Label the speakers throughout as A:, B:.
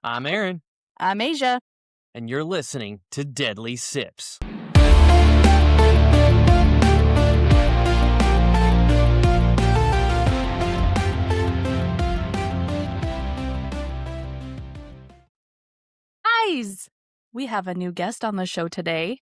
A: I'm Aaron,
B: I'm Asia.
A: and you're listening to Deadly Sips.
B: Guys, we have a new guest on the show today.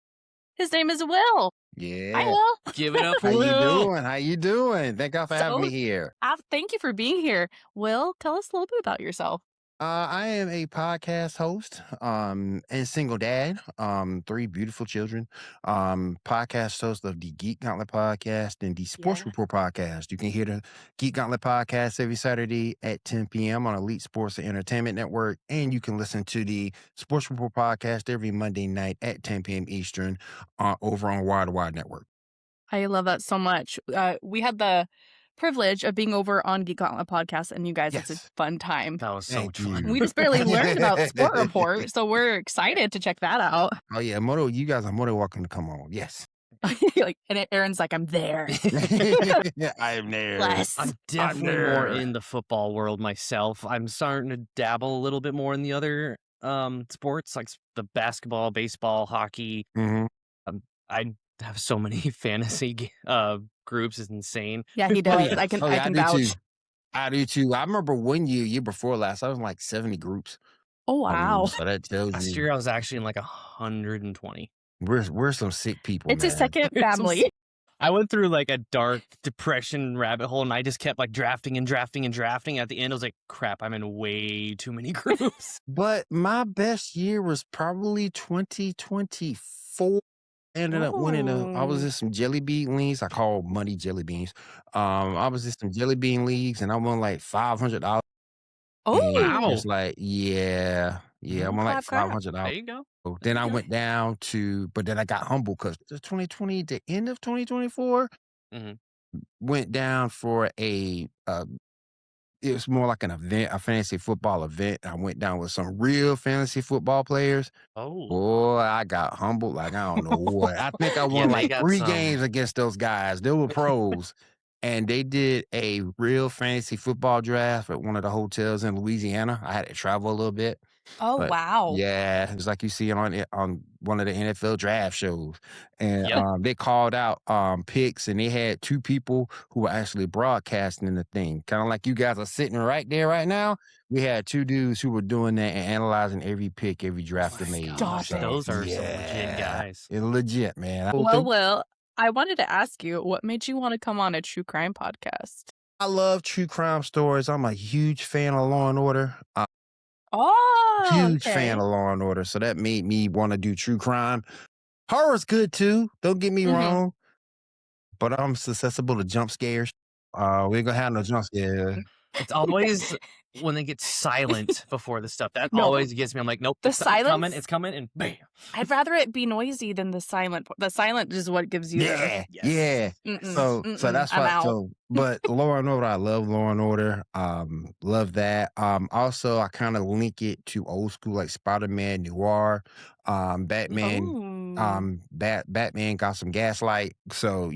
B: His name is Will.
C: Yeah.
B: Hi, Will.
A: Give it up for
C: How you
A: Will.
C: doing? How you doing? Thank God for having me here.
B: Thank you for being here. Will, tell us a little bit about yourself.
C: I am a podcast host, and single dad, 3 beautiful children, podcast host of the Geek Gauntlet podcast and the Sports Report podcast. You can hear the Geek Gauntlet podcast every Saturday at 10 p.m. on Elite Sports and Entertainment Network, and you can listen to the Sports Report podcast every Monday night at 10 p.m. Eastern over on Wire to Wire Network.
B: I love that so much. We had the privilege of being over on Geek Gauntlet podcast, and you guys, it's a fun time.
A: That was so much fun.
B: We just barely learned about Sport Report, so we're excited to check that out.
C: Oh yeah, you guys are more than welcome to come on. Yes.
B: And Aaron's like, I'm there.
C: I am there.
B: Bless.
A: I'm definitely more in the football world myself. I'm starting to dabble a little bit more in the other sports, like the basketball, baseball, hockey.
C: Mm-hmm.
A: I have so many fantasy groups. It's insane.
B: Yeah, he does. I can vouch.
C: I do too. I remember one year before last, I was in like 70 groups.
B: Oh wow!
C: So that tells
A: Last year I was actually in like 120.
C: We're some sick people.
B: It's
C: man.
B: a second family.
A: I went through like a dark depression rabbit hole, and I just kept like drafting. At the end, I was like, crap, I'm in way too many groups.
C: But my best year was probably 2024. Ended up winning I was in some jelly bean leagues. I call money jelly beans. I was in some jelly bean leagues, and I won like $500.
B: Oh
A: wow!
C: It's like I won like $500.
A: There you go.
C: Then I went down to, but then I got humble because the 2020, the end of 2024, went down for it was more like an event, a fantasy football event. I went down with some real fantasy football players.
A: Oh,
C: boy, I got humbled like I don't know what. I think I won like 3 games against those guys. They were pros. And they did a real fantasy football draft at one of the hotels in Louisiana. I had to travel a little bit.
B: Oh,
C: But
B: wow.
C: yeah, it's like you see on one of the NFL draft shows. And they called out picks, and they had 2 people who were actually broadcasting the thing. Kind of like you guys are sitting right there right now. We had 2 dudes who were doing that and analyzing every pick, every draft they made.
A: Gosh, those are some legit guys.
C: It's legit, man.
B: Well, I wanted to ask you, what made you want to come on a true crime podcast?
C: I love true crime stories. I'm a huge fan of Law and Order. Huge fan of Law and Order. So that made me want to do true crime. Horror's good too. Don't get me wrong. But I'm susceptible to jump scares. We ain't gonna have no jump scares.
A: It's always when they get silent before the stuff. That always gets me. I'm like, nope.
B: The silence?
A: It's coming, and bam.
B: I'd rather it be noisy than the silent. The silent is what gives you.
C: Yeah. So that's why. But Law and Order, I love Law and Order. Love that. Also, I kind of link it to old school like Spider-Man, Noir, Batman. Batman got some gaslight. So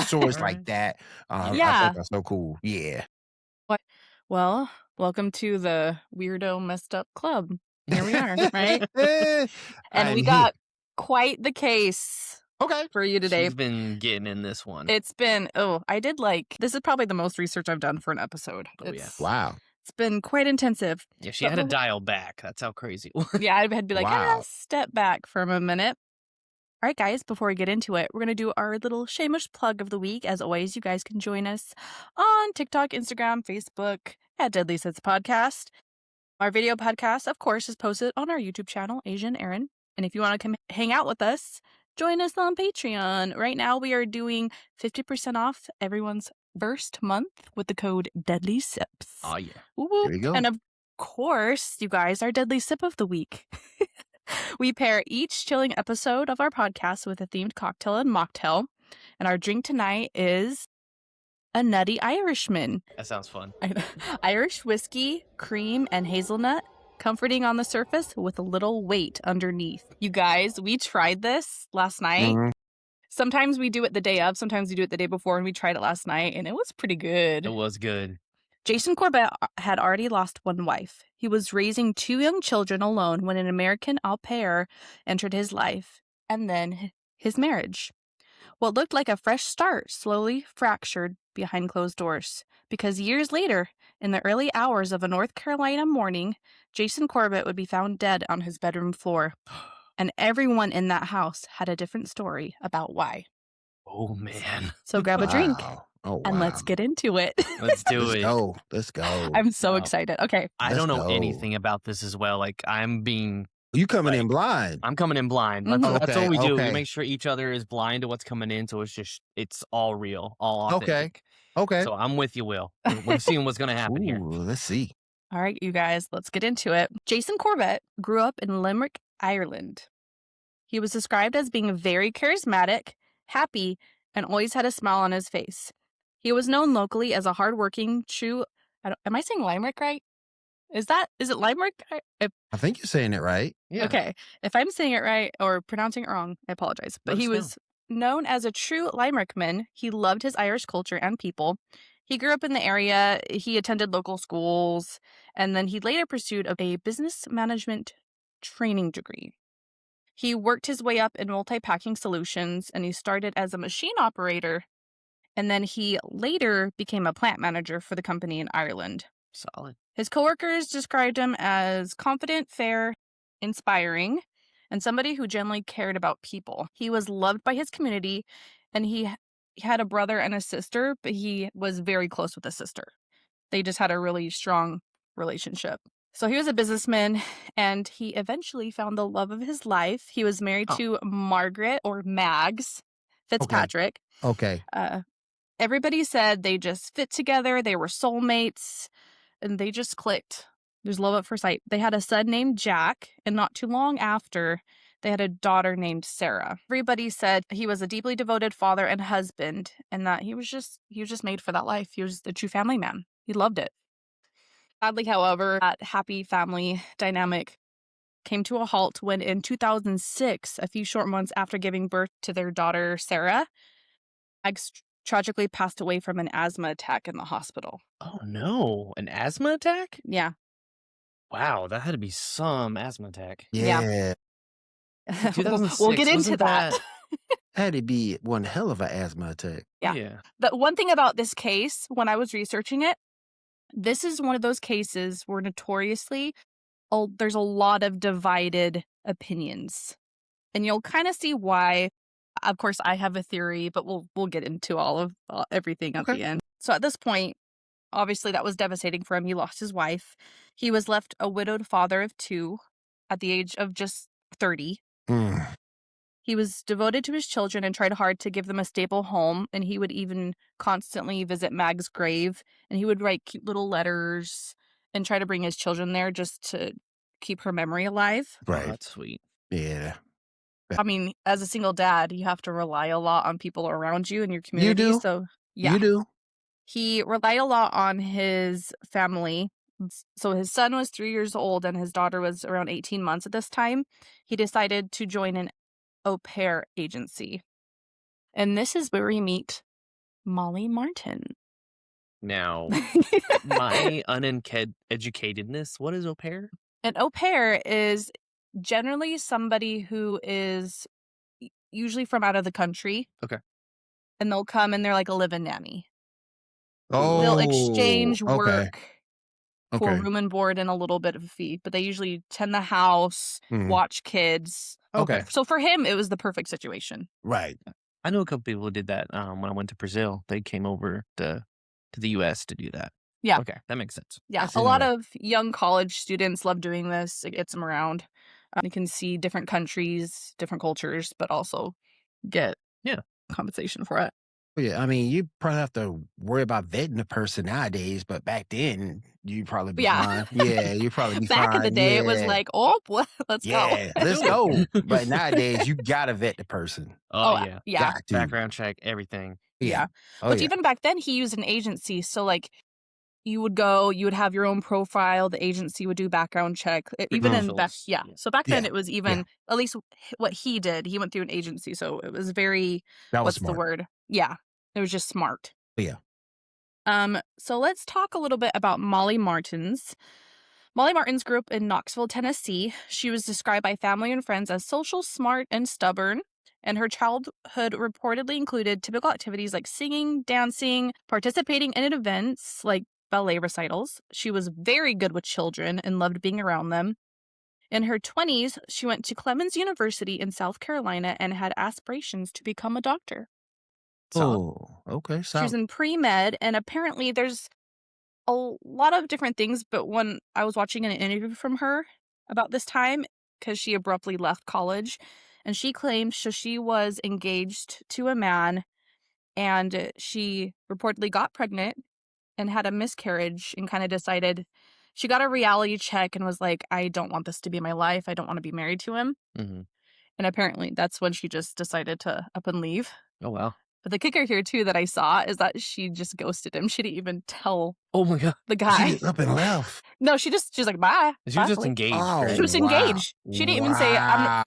C: stories like that. I think that's so cool. Yeah.
B: Well, welcome to the weirdo messed up club. Here we are, right? And we got quite the case for you today.
A: She's been getting in this one.
B: It's been, this is probably the most research I've done for an episode.
C: Wow.
B: It's been quite intensive.
A: Yeah, she had to dial back. That's how crazy it was.
B: Yeah, I had to be like, step back for a minute. All right, guys, before we get into it, we're going to do our little shameless plug of the week. As always, you guys can join us on TikTok, Instagram, Facebook at Deadly Sips Podcast. Our video podcast, of course, is posted on our YouTube channel, Asian Aaron. And if you want to come hang out with us, join us on Patreon. Right now, we are doing 50% off everyone's first month with the code Deadly Sips.
A: Oh, yeah.
B: Woo-woo.
C: There you go.
B: And of course, you guys, our Deadly Sip of the week. We pair each chilling episode of our podcast with a themed cocktail and mocktail. And our drink tonight is a Nutty Irishman.
A: That sounds fun.
B: Irish whiskey, cream, and hazelnut, comforting on the surface with a little weight underneath. You guys, we tried this last night. Sometimes we do it the day of, sometimes we do it the day before, and we tried it last night, and it was pretty good.
A: It was good.
B: Jason Corbett had already lost one wife. He was raising 2 young children alone when an American au pair entered his life, and then his marriage. What looked like a fresh start slowly fractured behind closed doors, because years later, in the early hours of a North Carolina morning, Jason Corbett would be found dead on his bedroom floor. And everyone in that house had a different story about why.
A: Oh, man.
B: So grab a drink
C: Oh,
B: and let's get into it.
A: Let's do
C: Let's
A: it.
C: go. Let's go.
B: I'm so
A: Wow.
B: excited. Okay.
A: I
C: Let's
A: don't know
C: go.
A: anything about this as well. Like,
C: You coming in blind.
A: I'm coming in blind.
B: Mhm.
A: That's what we do. We
C: Okay.
A: make sure each other is blind to what's coming in, so it's all real, all
C: Okay.
A: authentic.
C: Okay.
A: So I'm with you, Will. We're seeing what's going to happen here.
C: Ooh, let's see.
B: All right, you guys, let's get into it. Jason Corbett grew up in Limerick, Ireland. He was described as being very charismatic, happy, and always had a smile on his face. He was known locally as a hardworking, true. Am I saying Limerick right? Is it Limerick?
C: I think you're saying it right.
A: Yeah.
B: Okay. If I'm saying it right or pronouncing it wrong, I apologize. But
A: Let
B: he
A: us know.
B: was known as a true Limerickman. He loved his Irish culture and people. He grew up in the area. He attended local schools, and then he later pursued a business management training degree. He worked his way up in multi-packing solutions, and he started as a machine operator, and then he later became a plant manager for the company in Ireland.
A: Solid.
B: His coworkers described him as confident, fair, inspiring, and somebody who generally cared about people. He was loved by his community, and he had a brother and a sister, but he was very close with his sister. They just had a really strong relationship. So he was a businessman, and he eventually found the love of his life. He was married to Margaret, or Mags Fitzpatrick.
C: Okay.
B: Everybody said they just fit together. They were soulmates, and they just clicked. There's love at first sight. They had a son named Jack, and not too long after, they had a daughter named Sarah. Everybody said he was a deeply devoted father and husband, and that he was just made for that life. He was the true family man. He loved it. Sadly, however, that happy family dynamic came to a halt when in 2006, a few short months after giving birth to their daughter, Sarah, Mags tragically passed away from an asthma attack in the hospital.
A: Oh, no. An asthma attack?
B: Yeah.
A: Wow, that had to be some asthma attack.
C: Yeah.
B: We'll
A: 2006,
B: get into
A: wasn't
B: that.
C: Had to be one hell of an asthma attack.
B: Yeah. The one thing about this case, when I was researching it, this is one of those cases where notoriously there's a lot of divided opinions. And you'll kind of see why. Of course, I have a theory, but we'll get into all of everything at the end. So at this point, obviously that was devastating for him. He lost his wife. He was left a widowed father of 2 at the age of just 30. He was devoted to his children and tried hard to give them a stable home, and he would even constantly visit Mag's grave, and he would write cute little letters and try to bring his children there just to keep her memory alive.
C: Right.
A: Oh, that's sweet.
C: Yeah.
B: I mean, as a single dad, you have to rely a lot on people around you in your community.
C: You do.
B: So, yeah.
C: You do.
B: He relied a lot on his family. So his son was 3 years old and his daughter was around 18 months at this time. He decided to join an au pair agency. And this is where we meet Molly Martin.
A: Now, my uneducatedness, what is au pair?
B: An au pair is generally somebody who is usually from out of the country.
A: Okay.
B: And they'll come and they're like a live-in nanny.
C: Oh.
B: They'll exchange work for
C: Okay.
B: room and board and a little bit of a fee, but they usually tend the house, watch kids.
C: Okay.
B: So for him, it was the perfect situation.
C: Right.
A: I know a couple people who did that when I went to Brazil. They came over to the U.S. to do that.
B: Yeah.
A: Okay, that makes sense.
B: Yeah,
C: That's
B: a lot
C: interesting.
B: of young college students love doing this. It gets them around. You can see different countries, different cultures, but also get compensation for it.
C: Yeah, I mean, you probably have to worry about vetting the person nowadays, but back then, you'd probably be fine. Yeah, you'd probably be
B: Back
C: fine.
B: in the day, it was like, oh, let's go.
C: Yeah, let's go. But nowadays, you gotta vet the person.
A: Oh, yeah.
B: Yeah.
C: Got to.
A: Background check, everything.
B: Yeah.
C: Oh,
B: But
C: yeah.
B: even back then, he used an agency. So, like, you would go, you would have your own profile. The agency would do background check. Even in back,
A: Credentials.
B: yeah. So back then,
C: Yeah.
B: it was even, at least what he did, he went through an agency. So it was very,
C: That was
B: what's the
C: smart.
B: word? Yeah. It was just smart.
C: Yeah.
B: So let's talk a little bit about Molly Martens. Molly Martens grew up in Knoxville, Tennessee. She was described by family and friends as social, smart, and stubborn. And her childhood reportedly included typical activities like singing, dancing, participating in events like ballet recitals. She was very good with children and loved being around them. In her 20s, she went to Clemens University in South Carolina and had aspirations to become a doctor.
C: Oh, okay.
B: She was in pre-med, and apparently there's a lot of different things, but when I was watching an interview from her about this time, because she abruptly left college, and she claimed she was engaged to a man, and she reportedly got pregnant and had a miscarriage and kind of decided she got a reality check and was like, I don't want this to be my life. I don't want to be married to him.
A: Mm-hmm.
B: And apparently that's when she just decided to up and leave.
A: Oh, wow.
B: But the kicker here, too, that I saw is that she just ghosted him. She didn't even tell
A: Oh, my God.
B: the guy.
C: She just up and left.
B: No, she's like, bye.
A: She was just
B: Bye.
A: engaged,
C: Oh,
A: right?
B: She was
C: wow.
B: engaged. She didn't even say,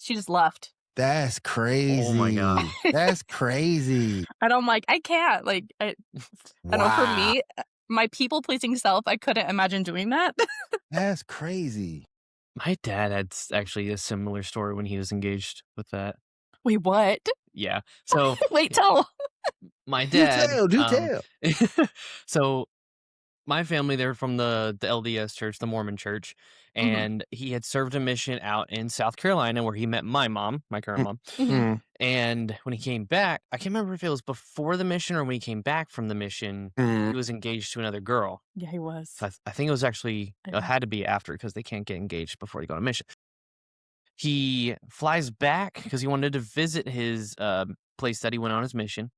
B: she just left.
C: That's crazy.
A: Oh, my God.
C: That's crazy.
B: And I'm like, I can't. Like, I know for me, my people-pleasing self, I couldn't imagine doing that.
C: That's crazy.
A: My dad had actually a similar story when he was engaged with that.
B: Wait, what?
A: Yeah. So
B: Wait, tell.
C: Do
A: my dad.
C: tell.
A: So my family, they're from the LDS church, the Mormon church, and he had served a mission out in South Carolina where he met my mom, my current mom.
C: Mm.
A: And when he came back, I can't remember if it was before the mission or when he came back from the mission, he was engaged to another girl.
B: Yeah, he was.
A: So I think it was actually,
B: Yeah.
A: it had to be after because they can't get engaged before they go on a mission. He flies back because he wanted to visit his place that he went on his mission.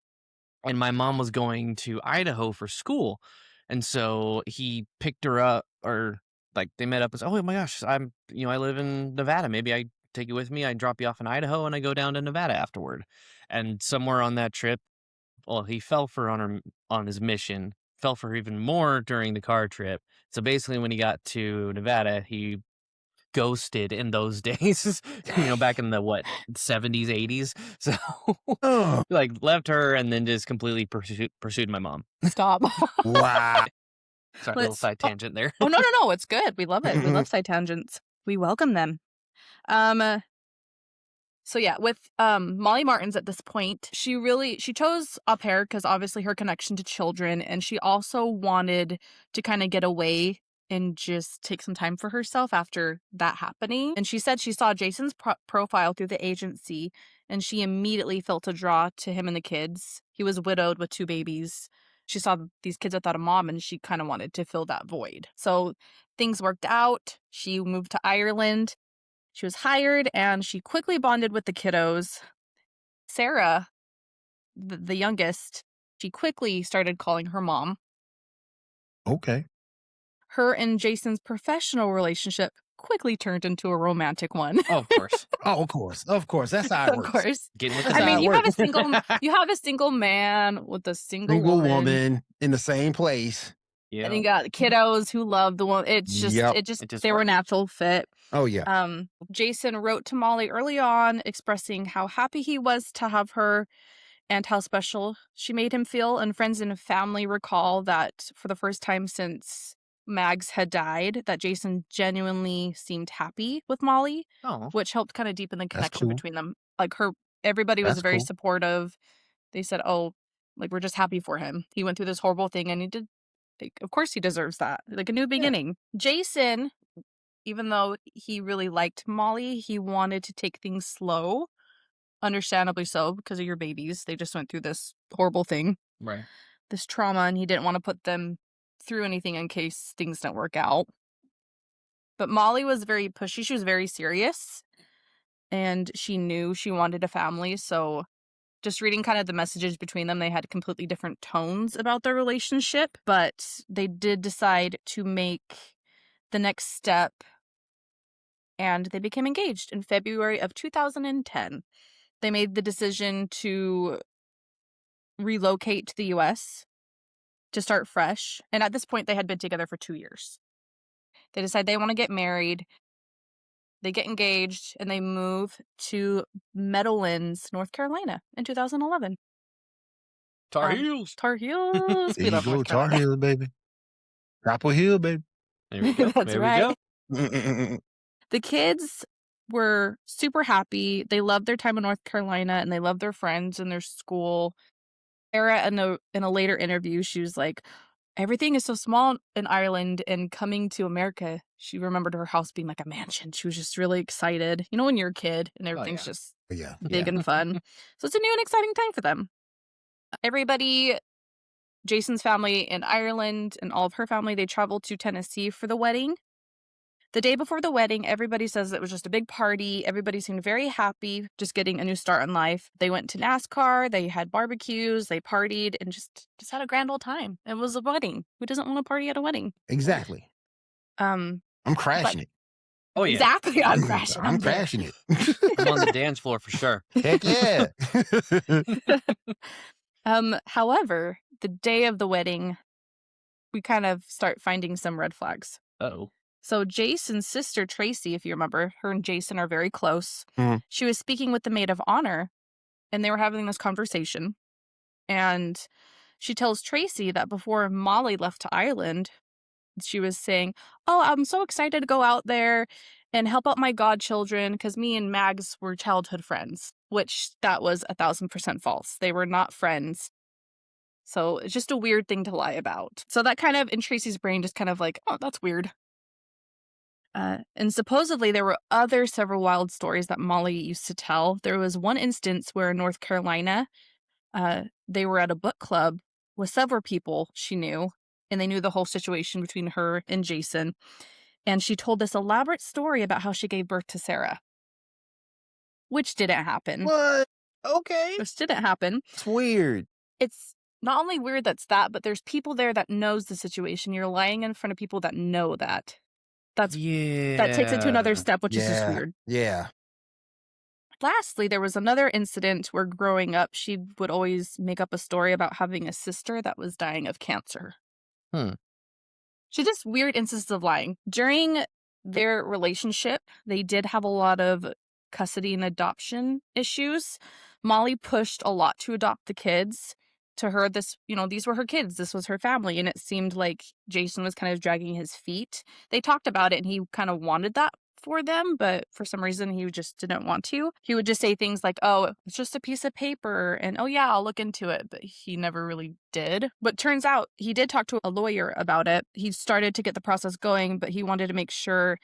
A: And my mom was going to Idaho for school. And so he picked her up, or like they met up and said, oh my gosh, I live in Nevada. Maybe I take you with me. I drop you off in Idaho and I go down to Nevada afterward. And somewhere on that trip, well, he fell for on his mission, fell for her even more during the car trip. So basically when he got to Nevada, he ghosted in those days, back in the 70s, 80s. So like left her and then just completely pursued my mom.
B: Stop.
C: Wow.
A: Sorry, a little side tangent there.
B: Oh, no. It's good. We love it. We love side tangents. We welcome them. So yeah, with Molly Martens at this point, she chose au pair because obviously her connection to children, and she also wanted to kind of get away and just take some time for herself after that happening. And she said she saw Jason's profile through the agency, and she immediately felt a draw to him and the kids. He was widowed with 2 babies. She saw these kids without a mom, and she kind of wanted to fill that void. So things worked out. She moved to Ireland. She was hired, and she quickly bonded with the kiddos. Sarah, the youngest, she quickly started calling her mom.
C: Okay.
B: Her and Jason's professional relationship quickly turned into a romantic one.
A: Oh, of course.
C: Of course. That's how it works.
B: Of course.
A: Getting with the
B: I mean, you have
A: works.
B: a single man with a single
C: woman in the same place.
A: Yeah.
B: And you got kiddos who love the one. It's just,
C: Yep.
B: it just
A: It just
B: they were a
A: works.
B: natural fit.
C: Oh, yeah.
B: Jason wrote to Molly early on expressing how happy he was to have her and how special she made him feel. And friends and family recall that for the first time since Mags had died, that Jason genuinely seemed happy with Molly,
A: Oh.
B: which helped kind of deepen the connection
C: cool.
B: between them. Like everybody was
C: That's
B: very
C: cool.
B: supportive. They said, oh, like, we're just happy for him. He went through this horrible thing and he did. Of course he deserves that. Like a new beginning. Jason, even though he really liked Molly, he wanted to take things slow. Understandably so, because of your babies. They just went through this horrible thing.
A: Right.
B: This trauma, and he didn't want to put them through anything in case things don't work out. But Molly was very pushy. She was very serious. And she knew she wanted a family, so just reading kind of the messages between them, they had completely different tones about their relationship, but they did decide to make the next step, and they became engaged in February of 2010. They made the decision to relocate to the U.S. to start fresh, and at this point, they had been together for 2 years. They decide they want to get married. They get engaged, and they move to Meadowlands, North Carolina in 2011.
A: Tar Heels.
B: Tar Heels.
C: There
B: We
C: you
B: love
C: go,
B: North
C: Tar
B: Carolina.
C: Heels, baby. Chapel Hill, baby.
A: There we go.
B: That's
A: there
B: right.
A: we go.
B: The kids were super happy. They loved their time in North Carolina and they loved their friends and their school. Sarah, in a later interview, she was like, everything is so small in Ireland, and coming to America, she remembered her house being like a mansion. She was just really excited. You know, when you're a kid and everything's
A: yeah.
B: just
C: Yeah.
B: big and fun. So it's a new and exciting time for them. Everybody, Jason's family in Ireland and all of her family, they traveled to Tennessee for the wedding. The day before the wedding, everybody says it was just a big party. Everybody seemed very happy, just getting a new start in life. They went to NASCAR, they had barbecues, they partied, and just had a grand old time. It was a wedding. Who doesn't want to party at a wedding?
C: Exactly.
B: Um,
C: I'm crashing it.
A: Oh, yeah.
B: Exactly. I'm crashing.
C: I'm
B: there.
C: crashing it.
A: I'm on the dance floor for sure.
C: Heck yeah.
B: However, the day of the wedding, we kind of start finding some red flags.
A: Oh.
B: So Jason's sister, Tracy, if you remember, her and Jason are very close.
C: Mhm.
B: She was speaking with the maid of honor, and they were having this conversation. And she tells Tracy that before Molly left to Ireland, she was saying, "Oh, I'm so excited to go out there and help out my godchildren because me and Mags were childhood friends," which that was 1,000% false. They were not friends. So it's just a weird thing to lie about. So that kind of, in Tracy's brain, just kind of like, oh, that's weird. And supposedly there were several wild stories that Molly used to tell. There was one instance where in North Carolina, they were at a book club with several people she knew, and they knew the whole situation between her and Jason. And she told this elaborate story about how she gave birth to Sarah, which didn't happen.
C: What? Okay.
B: Which didn't happen.
C: It's weird.
B: It's not only weird that's that, but there's people there that knows the situation. You're lying in front of people that know that. That takes it to another step, which is just weird.
C: Yeah.
B: Lastly, there was another incident where growing up, she would always make up a story about having a sister that was dying of cancer. She just weird instances of lying. During their relationship, they did have a lot of custody and adoption issues. Molly pushed a lot to adopt the kids. To her, these were her kids. This was her family. And it seemed like Jason was kind of dragging his feet. They talked about it and he kind of wanted that for them, but for some reason he just didn't want to. He would just say things like, "Oh, it's just a piece of paper," and "Oh yeah, I'll look into it," but he never really did. But turns out he did talk to a lawyer about it. He started to get the process going, but he wanted to make sure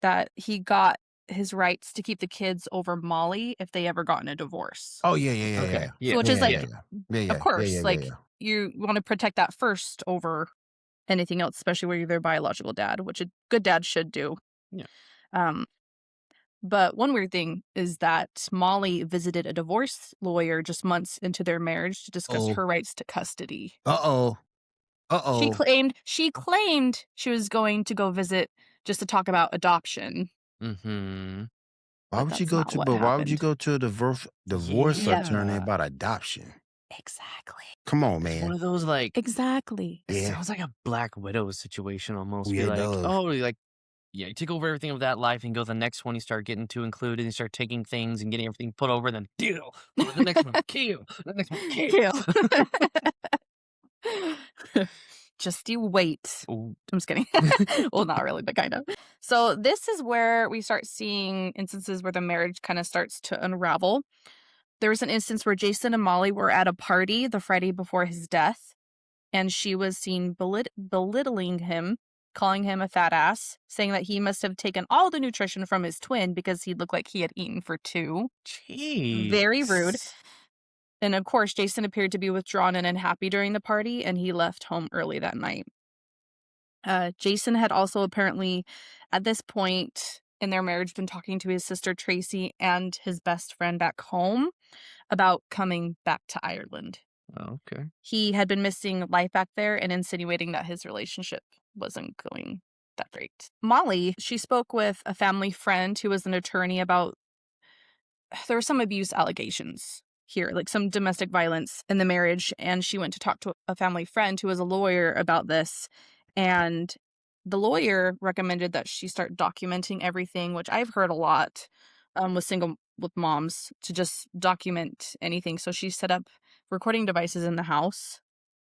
B: that he got his rights to keep the kids over Molly if they ever got in a divorce.
C: Oh, yeah.
A: Okay.
C: Yeah.
A: Yeah.
B: Which is like,
C: Yeah.
B: of course,
C: Yeah.
B: like you want to protect that first over anything else, especially where you're their biological dad, which a good dad should do.
A: Yeah.
B: But one weird thing is that Molly visited a divorce lawyer just months into their marriage to discuss her rights to custody. She claimed she was going to go visit just to talk about adoption.
A: Mm-hmm.
C: Why would you go to a divorce attorney about adoption?
B: Exactly.
C: Come on,
A: It's
C: man.
A: one of those like
B: Exactly.
A: it
C: Yeah.
A: sounds like a Black Widow situation almost.
C: Yeah,
A: Be
C: it
A: like,
C: does.
A: oh, like you take over everything of that life and go to the next one. You start getting too included. And you start taking things and getting everything put over. Then deal. The next one, kill. The next one, kill.
B: Just you wait.
A: Ooh.
B: I'm just kidding. Well, not really, but kind of. So this is where we start seeing instances where the marriage kind of starts to unravel. There was an instance where Jason and Molly were at a party the Friday before his death, and she was seen belittling him, calling him a fat ass, saying that he must have taken all the nutrition from his twin because he looked like he had eaten for two.
A: Jeez.
B: Very rude. And of course, Jason appeared to be withdrawn and unhappy during the party, and he left home early that night. Jason had also apparently, at this point in their marriage, been talking to his sister Tracy and his best friend back home about coming back to Ireland.
A: Oh, okay.
B: He had been missing life back there and insinuating that his relationship wasn't going that great. Molly, she spoke with a family friend who was an attorney about there were some abuse allegations here, like some domestic violence in the marriage, and she went to talk to a family friend who was a lawyer about this, and the lawyer recommended that she start documenting everything, which I've heard a lot with moms to just document anything. So she set up recording devices in the house.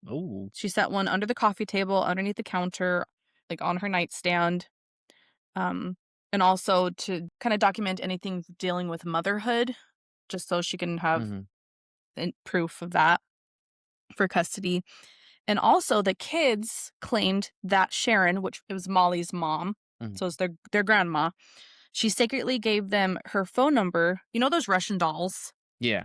A: Oh.
B: She set one under the coffee table, underneath the counter, like on her nightstand. And also to kind of document anything dealing with motherhood, just so she can have proof of that for custody. And also the kids claimed that Sharon, which it was Molly's mom, so it's their grandma, she secretly gave them her phone number. You know those Russian dolls?
A: Yeah.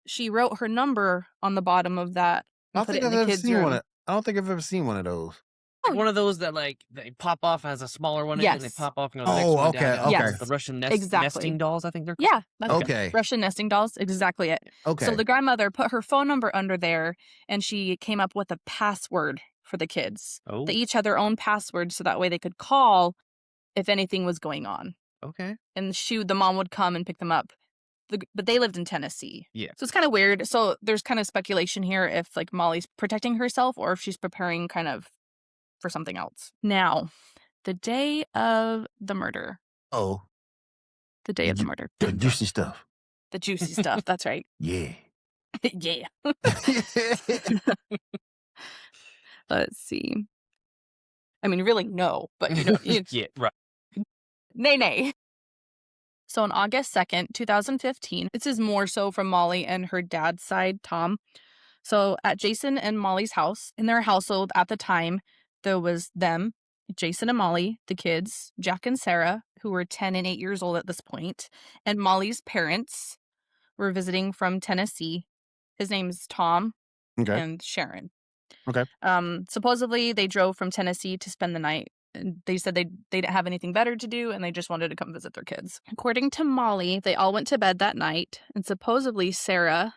B: She wrote her number on the bottom of that and put it in the kids' room.
C: I don't think I've ever seen one of those.
A: Like one of those that like they pop off as a smaller one, and they pop off and go the next
C: Oh,
A: one
C: okay,
A: down.
C: okay.
B: Yes.
A: The Russian
B: Exactly.
A: nesting dolls, I think they're called.
B: Yeah. That's
C: Okay.
B: Russian nesting dolls. Exactly it.
C: Okay.
B: So the grandmother put her phone number under there, and she came up with a password for the kids.
A: Oh.
B: They each had their own password, so that way they could call if anything was going on.
A: Okay.
B: And the mom would come and pick them up. But they lived in Tennessee.
A: Yeah.
B: So it's kind of weird. So there's kind of speculation here if like Molly's protecting herself or if she's preparing kind of for something else. Now, the day of the murder.
C: Oh.
B: The day of the murder.
C: The juicy stuff.
B: The juicy stuff. That's right.
C: Yeah.
B: Yeah. Let's see. I mean, really, no, but you know.
A: Yeah, right.
B: Nay. So on August 2nd, 2015, this is more so from Molly and her dad's side, Tom. So at Jason and Molly's house, in their household at the time, there was them, Jason and Molly, the kids, Jack and Sarah, who were 10 and 8 years old at this point, and Molly's parents were visiting from Tennessee. His name's Tom and Sharon.
C: Okay.
B: Supposedly, they drove from Tennessee to spend the night. And they said they didn't have anything better to do, and they just wanted to come visit their kids. According to Molly, they all went to bed that night, and supposedly Sarah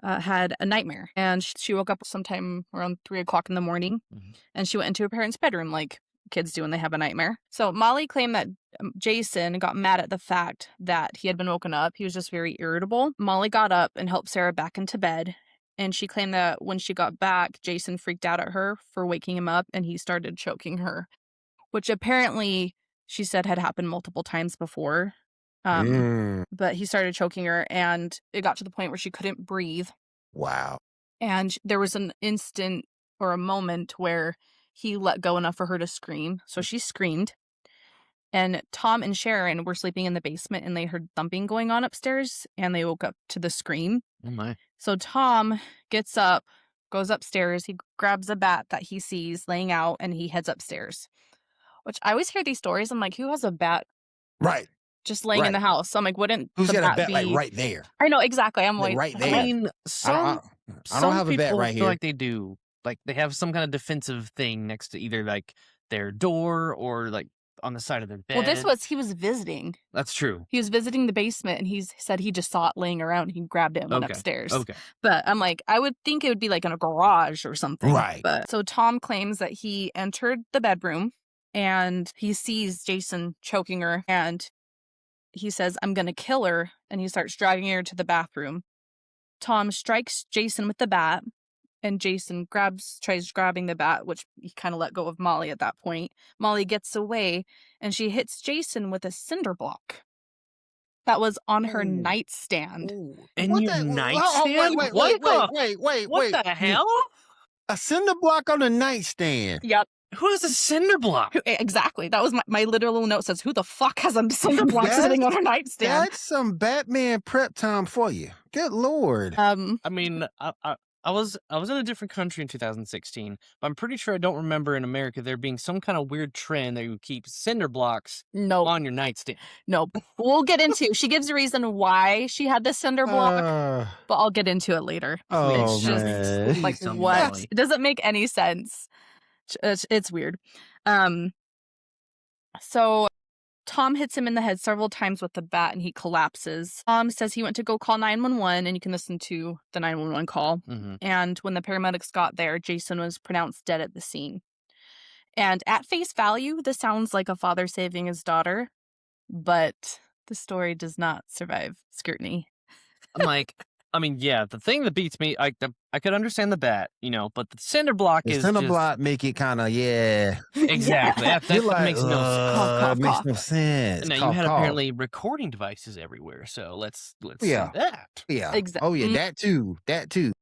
B: had a nightmare. And she woke up sometime around 3 o'clock in the morning, and she went into her parents' bedroom like kids do when they have a nightmare. So Molly claimed that Jason got mad at the fact that he had been woken up. He was just very irritable. Molly got up and helped Sarah back into bed. And she claimed that when she got back, Jason freaked out at her for waking him up and he started choking her, which apparently she said had happened multiple times before. But he started choking her and it got to the point where she couldn't breathe.
C: Wow.
B: And there was an instant or a moment where he let go enough for her to scream. So she screamed. And Tom and Sharon were sleeping in the basement and they heard thumping going on upstairs and they woke up to the scream.
A: Oh my.
B: So Tom gets up, goes upstairs, he grabs a bat that he sees laying out and he heads upstairs. Which I always hear these stories. I'm like, who has a bat?
C: Right.
B: Just laying in the house. So I'm like, wouldn't
C: Who's
B: the
C: got
B: bat
C: a bat
B: be
C: like right there?
B: I know exactly. I'm like
C: right there.
A: I mean,
C: I don't have a bat
A: people
C: right
A: feel
C: here.
A: like they do. Like they have some kind of defensive thing next to either like their door or like on the side of their bed.
B: Well, he was visiting.
A: That's true.
B: He was visiting the basement and he said he just saw it laying around and he grabbed it and went upstairs.
A: Okay.
B: But I'm like, I would think it would be like in a garage or something.
C: Right.
B: But so Tom claims that he entered the bedroom and he sees Jason choking her and he says, I'm going to kill her. And he starts dragging her to the bathroom. Tom strikes Jason with the bat. And Jason tries grabbing the bat, which he kind of let go of Molly at that point. Molly gets away, and she hits Jason with a cinder block that was on her nightstand.
A: And your nightstand?
C: Wait.
A: What the hell?
C: A cinder block on a nightstand.
B: Yep.
A: Who has a cinder block?
B: Exactly. That was my literal note says, who the fuck has a cinder block sitting on her nightstand?
C: That's some Batman prep time for you. Good Lord.
A: I mean, I was in a different country in 2016, but I'm pretty sure I don't remember in America there being some kind of weird trend that you would keep cinder blocks on your nightstand.
B: No, we'll get into. She gives a reason why she had the cinder block, but I'll get into it later.
C: Oh,
B: it's just
C: man.
B: like what? It doesn't make any sense. It's weird. So Tom hits him in the head several times with the bat and he collapses. Tom says he went to go call 911 and you can listen to the 911 call. And when the paramedics got there, Jason was pronounced dead at the scene. And at face value, this sounds like a father saving his daughter, but the story does not survive scrutiny.
A: I'm like, I mean, yeah, the thing that beats me, I could understand the bat, but the cinder block
C: The cinder block make it kind of,
A: Exactly. That
C: like,
A: makes no sense.
C: Makes no sense.
A: Now, you had apparently recording devices everywhere, so let's see that.
C: Yeah.
B: Exactly.
C: Oh, yeah, that too.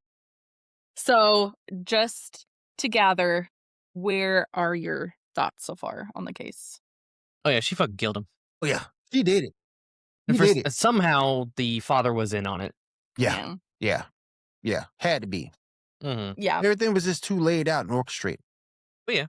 B: So just to gather, where are your thoughts so far on the case?
A: Oh yeah, she fucking killed him.
C: Oh yeah, she did it.
A: And
C: He did it.
A: somehow the father was in on it.
C: Yeah, yeah. Had to be.
A: Mm-hmm.
B: Yeah.
C: Everything was just too laid out and orchestrated.
A: But yeah.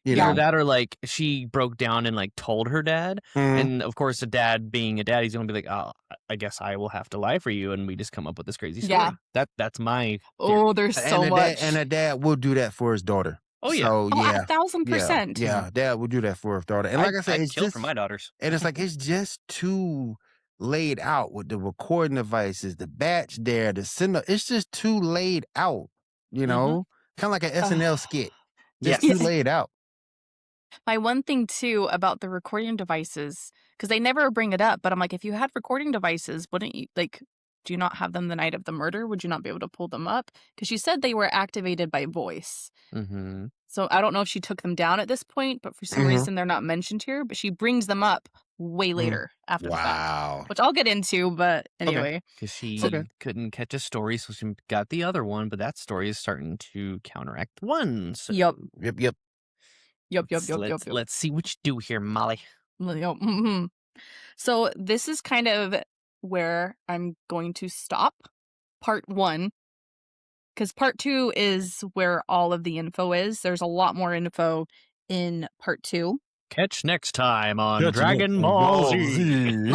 C: You
B: Yeah.
C: know?
A: Either that or like she broke down and like told her dad.
C: Mhm.
A: And of course, a dad being a dad, he's gonna be like, "Oh, I guess I will have to lie for you," and we just come up with this crazy story.
B: Yeah.
A: That's my theory.
B: Oh, there's so much.
C: And a dad will do that for his daughter.
A: Oh yeah.
C: So
B: Oh,
C: yeah,
B: 1,000%.
C: yeah, dad will do that for his daughter. And like I said,
A: I'd
C: it's
A: kill
C: just
A: for my daughters.
C: and it's like it's just too laid out with the recording devices, the batch there, the sender. It's just too laid out. You know, kind of like an SNL skit. Just
A: Yes.
C: too laid out.
B: My one thing too about the recording devices, because they never bring it up, but I'm like, if you had recording devices, wouldn't you like? Do you not have them the night of the murder? Would you not be able to pull them up? Because she said they were activated by voice.
A: Mm-hmm.
B: So I don't know if she took them down at this point, but for some
C: Mhm.
B: reason they're not mentioned here. But she brings them up way later after the fact, which I'll get into. But anyway,
A: Because she
C: Okay.
A: couldn't catch a story, so she got the other one, but that story is starting to counteract one. So
B: Yup.
C: Yep.
A: let's see what you do here, Molly.
B: Yup. Mhm. So this is kind of where I'm going to stop part 1. Because part 2 is where all of the info is. There's a lot more info in part 2.
A: Catch next time on Dragon Ball Z.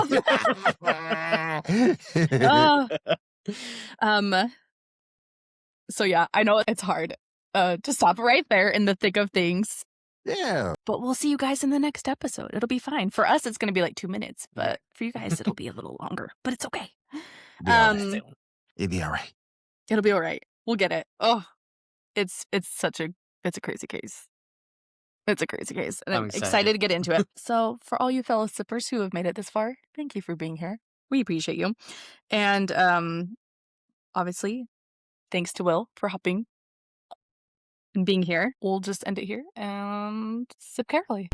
B: So yeah, I know it's hard to stop right there in the thick of things.
C: Yeah.
B: But we'll see you guys in the next episode. It'll be fine. For us, it's going to be like 2 minutes. But for you guys, it'll be a little longer. But it's okay.
C: It'd be all right.
B: It'll be all right. We'll get it. Oh, it's a crazy case. It's a crazy case. And I'm excited to get into it. So for all you fellow sippers who have made it this far, thank you for being here. We appreciate you. And obviously, thanks to Will for hopping and being here. We'll just end it here and sip carefully.